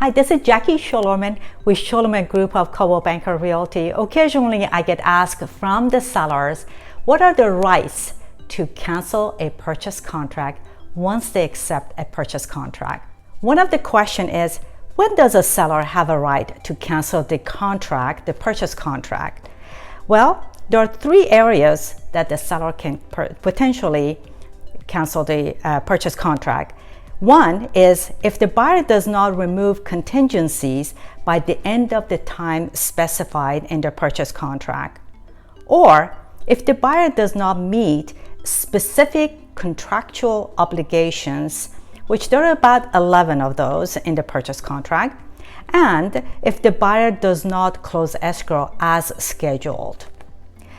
Hi, this is Jackie Schoelerman with Schoelerman Group of Coldwell Banker Realty. Occasionally, I get asked from the sellers, what are the rights to cancel a purchase contract once they accept a purchase contract? One of the questions is, when does a seller have a right to cancel the contract, the purchase contract? Well, there are three areas that the seller can potentially cancel the purchase contract. One is if the buyer does not remove contingencies by the end of the time specified in the purchase contract, or if the buyer does not meet specific contractual obligations, which there are about 11 of those in the purchase contract, and if the buyer does not close escrow as scheduled.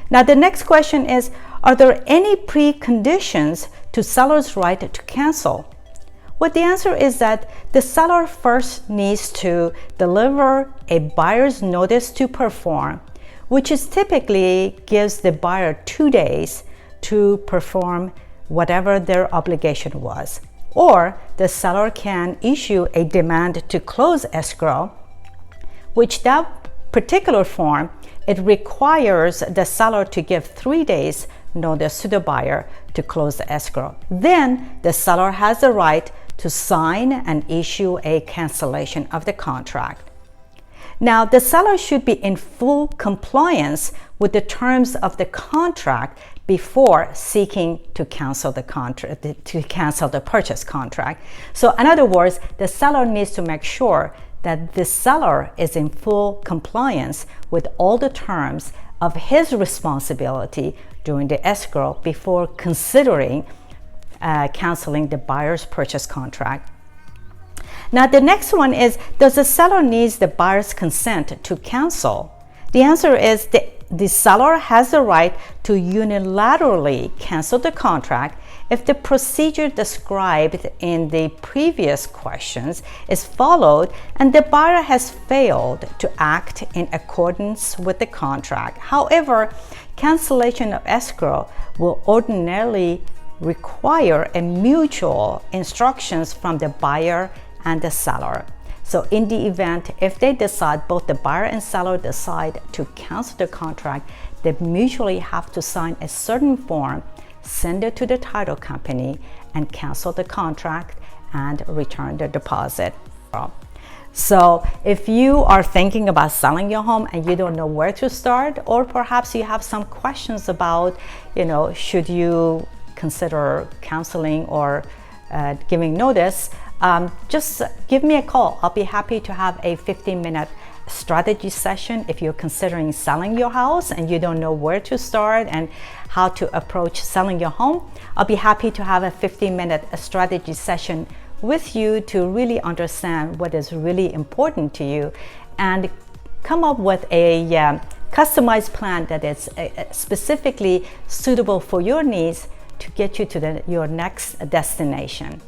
Now, the next question is, are there any preconditions to seller's right to cancel? Well, the answer is that the seller first needs to deliver a buyer's notice to perform, which is typically gives the buyer 2 days to perform whatever their obligation was. Or the seller can issue a demand to close escrow, which that particular form, it requires the seller to give 3 days notice to the buyer to close the escrow. Then the seller has the right to sign and issue a cancellation of the contract. Now, the seller should be in full compliance with the terms of the contract before seeking to cancel the contract, to cancel the purchase contract. So in other words, the seller needs to make sure that the seller is in full compliance with all the terms of his responsibility during the escrow before considering canceling the buyer's purchase contract. Now, the next one is, does the seller need the buyer's consent to cancel? The answer is the seller has the right to unilaterally cancel the contract if the procedure described in the previous questions is followed and the buyer has failed to act in accordance with the contract. However, cancellation of escrow will ordinarily require a mutual instructions from the buyer and the seller. So in the event, if they decide, both the buyer and seller decide to cancel the contract, they mutually have to sign a certain form, send it to the title company, and cancel the contract and return the deposit. So if you are thinking about selling your home and you don't know where to start, or perhaps you have some questions about, should you consider counseling or giving notice, just give me a call. I'll be happy to have a 15-minute strategy session if you're considering selling your house and you don't know where to start and how to approach selling your home. I'll be happy to have a 15-minute strategy session with you to really understand what is really important to you and come up with a customized plan that is specifically suitable for your needs to get you to your next destination.